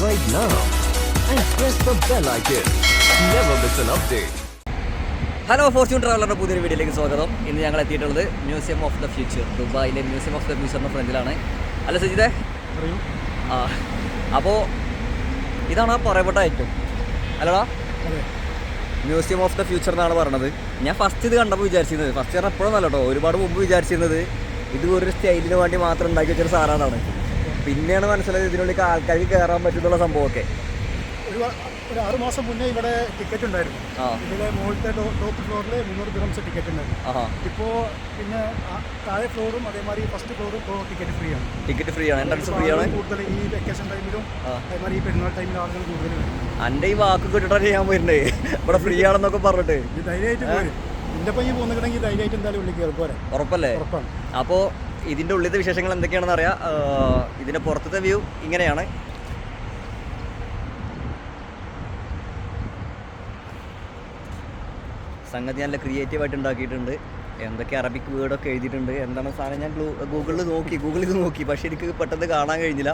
subscribe now and press the bell icon. Never miss an update. Hello fortune ട്രാവലറിൻ്റെ പുതിയൊരു വീഡിയോയിലേക്ക് സ്വാഗതം. ഇന്ന് ഞങ്ങൾ എത്തിയിട്ടുള്ളത് മ്യൂസിയം ഓഫ് ദ ഫ്യൂച്ചർ, ദുബായിലെ മ്യൂസിയം ഓഫ് ദ ഫ്യൂച്ചറിൻ്റെ ഫ്രണ്ടിലാണ്. അല്ല സജിതേ? ആ, അപ്പോൾ ഇതാണ് ആ പറയപ്പെട്ട ഐറ്റം അല്ലടാ, മ്യൂസിയം ഓഫ് ദ ഫ്യൂച്ചർ എന്നാണ് പറഞ്ഞത്. ഞാൻ ഫസ്റ്റ് ഇത് കണ്ടപ്പോൾ വിചാരിച്ചിരുന്നത്, ഫസ്റ്റ് പറഞ്ഞാൽ എപ്പോഴും നല്ല കേട്ടോ, ഒരുപാട് മുമ്പ് വിചാരിച്ചിരുന്നത് ഇത് ഒരു സ്റ്റൈലിന് വേണ്ടി മാത്രം ഉണ്ടാക്കി വെച്ചൊരു സാധനമാണ്. പിന്നെയാണ് മനസ്സിലായത് ഇതിനുള്ളിൽ ആൾക്കാർക്ക് കയറാൻ പറ്റുന്നുള്ള സംഭവമൊക്കെ. ഒരു 6 മാസം മുന്നേ ഇവിടെ ടിക്കറ്റ് ഉണ്ടായിരുന്നു. ഇതിലെ മുകളിലത്തെ ടോപ്പ് ഫ്ലോറിൽ 300 ദിർഹംസ് ടിക്കറ്റ് ഉണ്ടായിരുന്നു. ഇപ്പോൾ പിന്നെ താഴെ ഫ്ലോറും അതേമാതിരി ഫസ്റ്റ് ഫ്ലോറും ഇപ്പോൾ ടിക്കറ്റ് ഫ്രീ ആണ്. ടിക്കറ്റ് ഫ്രീ ആണ്, എൻട്രൻസ് ഫ്രീ ആണ്. കൂടുതൽ ഈ വെക്കേഷൻ ടൈമിലും അതേമാതിരി ഈ പെരുന്നാൾ ടൈമിലും ആളുകൾ കൂടുതൽ വരും. എൻ്റെ ഈ വാക്ക് കിട്ടിട്ടാണ് ഞാൻ വരുന്നത്, ഇവിടെ ഫ്രീ ആണെന്നൊക്കെ പറഞ്ഞിട്ട്. ഇത് ധൈര്യമായിട്ട് പോരും. ഇതിൻ്റെ പയ്യെ പോകുന്നുണ്ടെങ്കിൽ ധൈര്യമായിട്ട് എന്തായാലും ഉള്ളിൽ കയറി പോരെ. ഉറപ്പല്ലേ? ഉറപ്പാണ്. അപ്പോൾ ഇതിൻ്റെ ഉള്ളിലത്തെ വിശേഷങ്ങൾ എന്തൊക്കെയാണെന്ന് അറിയാം. ഇതിൻ്റെ പുറത്തത്തെ വ്യൂ ഇങ്ങനെയാണ്. സംഗതി നല്ല ക്രിയേറ്റീവായിട്ട് ഉണ്ടാക്കിയിട്ടുണ്ട്. എന്തൊക്കെ അറബിക് വേർഡൊക്കെ എഴുതിയിട്ടുണ്ട്. എന്താണ് സാധനം ഞാൻ ഗൂഗിളിൽ നോക്കി, പക്ഷേ എനിക്ക് പെട്ടെന്ന് കാണാൻ കഴിഞ്ഞില്ല.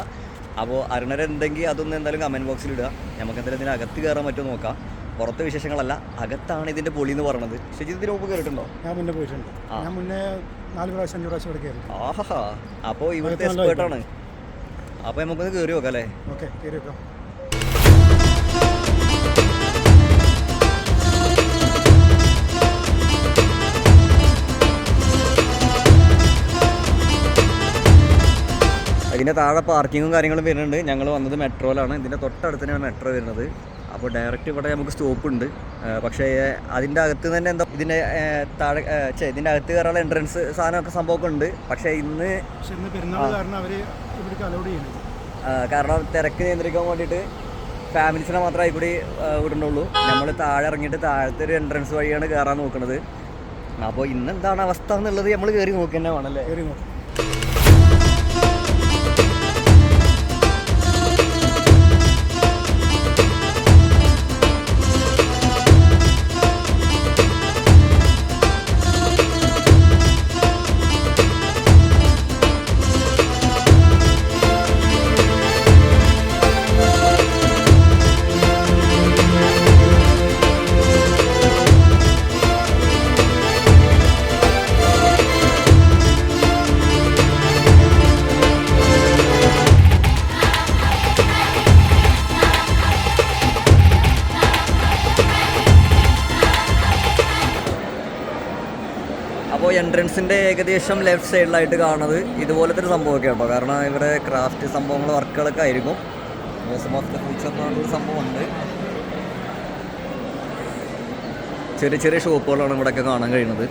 അപ്പോൾ അറിഞ്ഞവരെന്തെങ്കിൽ അതൊന്നും എന്തായാലും കമൻറ്റ് ബോക്സിൽ ഇടുക. നമുക്ക് എന്തായാലും ഇതിന് അകത്ത് കയറാൻ പറ്റുമോ നോക്കാം. പുറത്തെ വിശേഷങ്ങളല്ല, അകത്താണ് ഇതിൻ്റെ പൊളി എന്ന് പറയുന്നത്. ശരി, ഇതിന് മുമ്പ് കയറിയിട്ടുണ്ടോ? ഞാൻ മുന്നേ പോയിട്ടുണ്ട്. ഞാൻ മുന്നേ 4 പ്രാവശ്യം 5 പ്രാവശ്യം ഇവിടെ കയറി. ആഹാ, അപ്പോൾ ഇവിടുത്തെ എക്സ്പേർട്ടാണ്. അപ്പോൾ നമുക്കൊന്ന് കയറി നോക്കാം അല്ലേ? ഓക്കെ, കയറി നോക്കാം. ഇതിൻ്റെ താഴെ പാർക്കിങ്ങും കാര്യങ്ങളും വരുന്നുണ്ട്. ഞങ്ങൾ വന്നത് മെട്രോയിലാണ്. ഇതിൻ്റെ തൊട്ടടുത്ത് തന്നെയാണ് മെട്രോ വരുന്നത്. അപ്പോൾ ഡയറക്റ്റ് ഇവിടെ നമുക്ക് സ്റ്റോപ്പ് ഉണ്ട്. പക്ഷേ അതിൻ്റെ അകത്ത് തന്നെ എന്താ ഇതിൻ്റെ താഴെ ഇതിൻ്റെ അകത്ത് കയറാനുള്ള എൻട്രൻസ് സാധനമൊക്കെ സംഭവമൊക്കെ ഉണ്ട്. പക്ഷേ ഇന്ന് കാരണം തിരക്ക് നിയന്ത്രിക്കാൻ വേണ്ടിയിട്ട് ഫാമിലീസിനെ മാത്രമേ കൂടി വിടുന്നുള്ളൂ. നമ്മൾ താഴെ ഇറങ്ങിയിട്ട് താഴത്തെ ഒരു എൻട്രൻസ് വഴിയാണ് കയറാൻ നോക്കുന്നത്. അപ്പോൾ ഇന്ന് എന്താണ് അവസ്ഥ എന്നുള്ളത് നമ്മൾ കയറി നോക്കി തന്നെ വേണമല്ലേ? കയറി നോക്കാം. അപ്പോൾ എൻട്രൻസിൻ്റെ ഏകദേശം ലെഫ്റ്റ് സൈഡിലായിട്ട് കാണുന്നത് ഇതുപോലത്തെ ഒരു സംഭവമൊക്കെ ഉണ്ടോ. കാരണം ഇവിടെ ക്രാഫ്റ്റ് സംഭവങ്ങൾ വർക്കുകളൊക്കെ ആയിരിക്കും. മ്യൂസിയം ഓഫ് ദ ഫ്യൂച്ചർ എന്ന് പറഞ്ഞൊരു സംഭവമുണ്ട്. ചെറിയ ചെറിയ ഷോപ്പുകളാണ് ഇവിടെയൊക്കെ കാണാൻ കഴിയുന്നത്.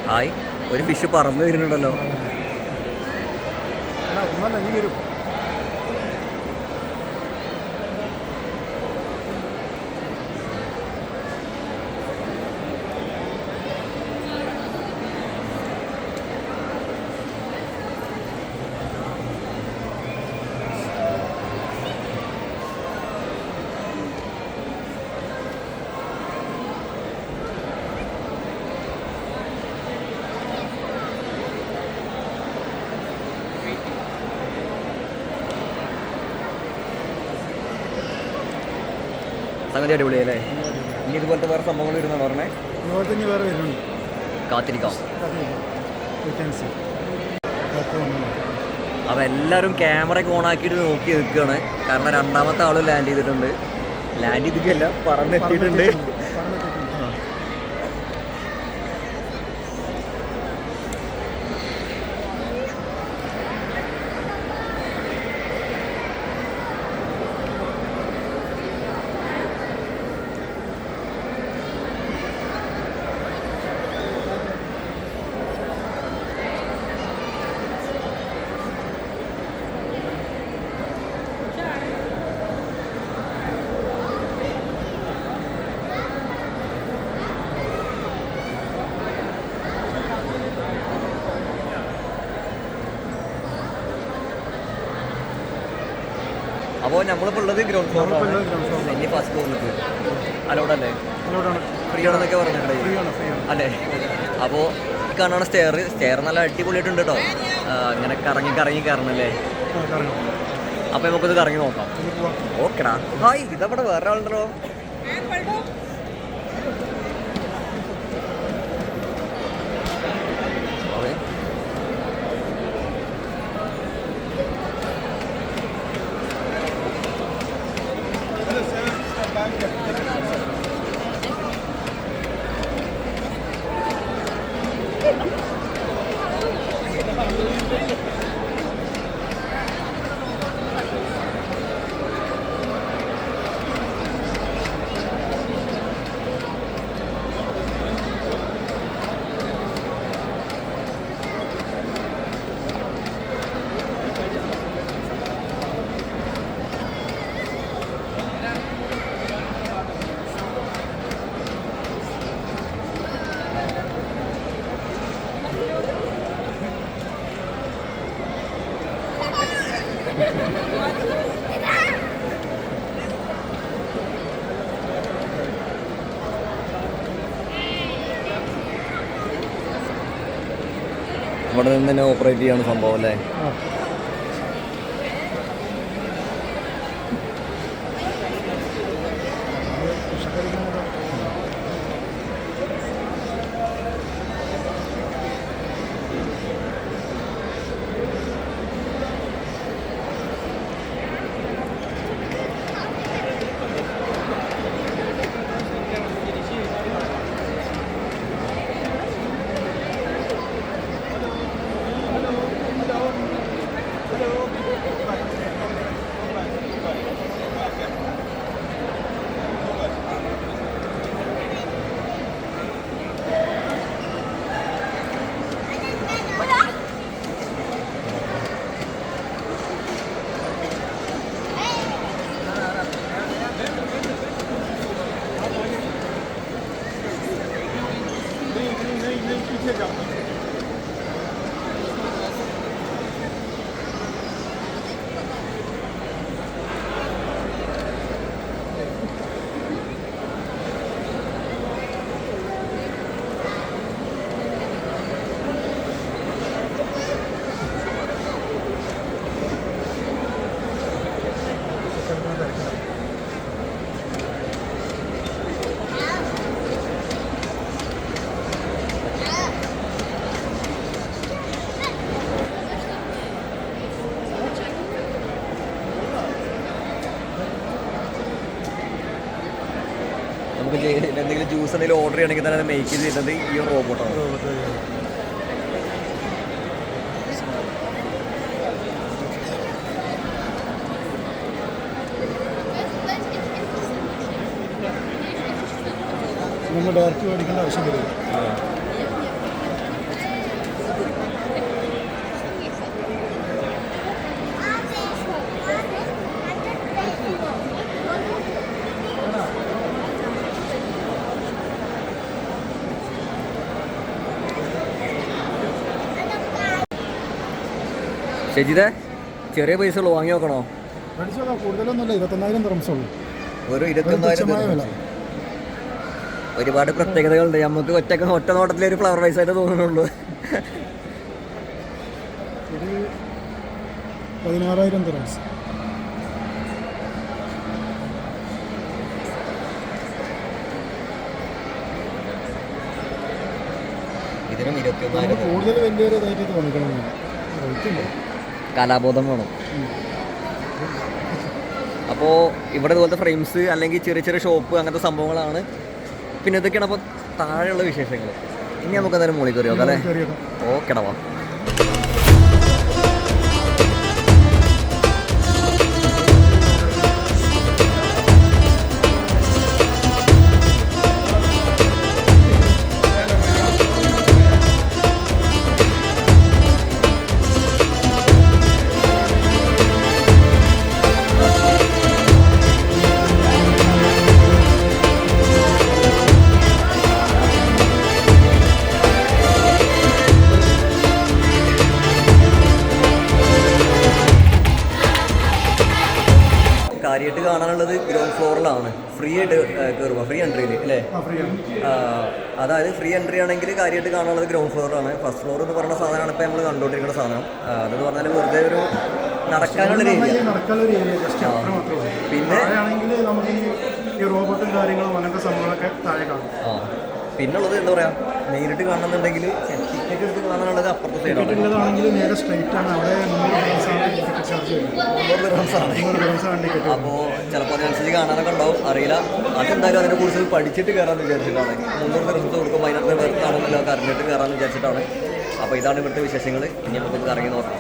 ഹായ്, ഒരു ഫിഷ് പറന്ന് വരുന്നുണ്ടല്ലോ. സംഗതി അടിപൊളിയല്ലേ? ഇനി ഇതുപോലത്തെ വേറെ സംഭവങ്ങൾ വരുന്നതാണ് പറഞ്ഞേ. വേറെ വരുന്നുണ്ട്, കാത്തിരിക്കാം. അപ്പോൾ എല്ലാവരും ക്യാമറയൊക്കെ ഓണാക്കിയിട്ട് നോക്കി നിൽക്കുകയാണ്. കാരണം രണ്ടാമത്തെ ആൾ ലാൻഡ് ചെയ്തിട്ടുണ്ട്. ലാൻഡ് ചെയ്തിട്ടല്ല, പറന്നെത്തിയിട്ടുണ്ട്. അപ്പോൾ നമ്മളിപ്പോൾ ഉള്ളത് ഗ്രൗണ്ട് ഫ്ലോറിലാണ്. ഇനി ഫസ്റ്റ് ഫ്ലോറിലേക്ക് അലോഡല്ലേ? ഫ്രീ ആണെന്നൊക്കെ പറഞ്ഞിട്ടുണ്ടേ അല്ലേ? അപ്പോൾ കാണാണ് സ്റ്റെയർ നല്ല അടിപൊളിയായിട്ടുണ്ട് കേട്ടോ. ഇങ്ങനെ കറങ്ങി കയറണല്ലേ? അപ്പോൾ നമുക്കിത് കറങ്ങി നോക്കാം. ഓക്കെടാ. ഹായ്, ഇതവിടെ വേറെ ആളുണ്ടല്ലോ. ഇവിടെ നിന്ന് തന്നെ ഓപ്പറേറ്റ് ചെയ്യാണ് സംഭവം അല്ലേ? നമുക്ക് എന്തെങ്കിലും ജ്യൂസ് എന്തെങ്കിലും ഓർഡർ ചെയ്യണമെങ്കിൽ തന്നെ മേക്ക് ചെയ്യുന്നത് ഈ ഒരു റോബോട്ടാണ്. നമ്മൾ ഡയറക്റ്റ് മേടിക്കേണ്ട ആവശ്യം വരില്ല. ഷെജിദേ, ചെറിയ പൈസ ഉള്ളൂ, വാങ്ങി നോക്കണോ? മേടിച്ചോളാം, കൂടുതലൊന്നുമില്ല, 21,000 ദിർഹംസ് ഉള്ളൂ. ഒരു 21,000. ഒരുപാട് പ്രത്യേകതകളുണ്ട്. നമുക്ക് ഒറ്റ നോട്ടത്തിലെ ഒരു ഫ്ലവർ വൈസ് ആയിട്ട് തോന്നുന്നുള്ളൂ. ഒരു 16,000 ദിർഹംസ്. ഇതിനും 21,000. കൂടുതൽ വലിയൊരു ഇതായിട്ട് തോന്നിക്കണം. കലാബോധം വേണം. അപ്പോൾ ഇവിടെ ഇതുപോലത്തെ ഫ്രെയിംസ് അല്ലെങ്കിൽ ചെറിയ ചെറിയ ഷോപ്പ് അങ്ങനത്തെ സംഭവങ്ങളാണ്. പിന്നെ ഇതൊക്കെയാണ് അപ്പോൾ താഴെയുള്ള വിശേഷങ്ങൾ. ഇനി നമുക്ക് എന്തായാലും മുകളിൽ കയറി നോക്കാം അല്ലേ? ഓക്കെടാ. കാര്യമായിട്ട് കാണാനുള്ളത് ഗ്രൗണ്ട് ഫ്ലോറിലാണ്. ഫ്രീ ആയിട്ട് കയറുക, ഫ്രീ എൻട്രിയിൽ അല്ലേ? അതായത് ഫ്രീ എൻട്രി ആണെങ്കിൽ കാര്യമായിട്ട് കാണാനുള്ളത് ഗ്രൗണ്ട് ഫ്ലോറാണ്. ഫസ്റ്റ് ഫ്ലോർ എന്ന് പറയുന്ന സാധനമാണ് ഇപ്പോൾ നമ്മൾ കണ്ടുകൊണ്ടിരിക്കുന്ന സാധനം. അതെന്ന് പറഞ്ഞാൽ വെറുതെ ഒരു നടക്കാനുള്ളൊരു ഏരിയ. പിന്നെ റോബോട്ടും കാര്യങ്ങളും അങ്ങനത്തെ സംഭവങ്ങളൊക്കെ താഴെ കാണും. പിന്നുള്ളത് എന്താ പറയുക, നേരിട്ട് കാണണമെന്നുണ്ടെങ്കിൽ ടിക്കറ്റ് എടുത്ത് കാണാനുള്ളത് അപ്പുറത്തെ സൈഡാണെങ്കിൽ നേരെ സ്ട്രൈറ്റ് ആണ്. അവിടെ 300 ദിർഹംസാണ്. അപ്പോൾ ചിലപ്പോൾ അതിനനുസരിച്ച് കാണാനൊക്കെ ഉണ്ടാവും, അറിയില്ല. അതെന്തായാലും അതിനെ കുറിച്ച് പഠിച്ചിട്ട് കയറാമെന്ന് വിചാരിച്ചിട്ടാണ്. 300 ദിർഹംസ് കൊടുക്കും, അതിനകത്ത് വെറുത്താണെന്നൊക്കെ അറിഞ്ഞിട്ട് കയറാമെന്ന് വിചാരിച്ചിട്ടാണ്. അപ്പോൾ ഇതാണ് ഇവിടുത്തെ വിശേഷങ്ങൾ. ഇനി നമുക്കൊന്ന് ഇറങ്ങി നോക്കാം.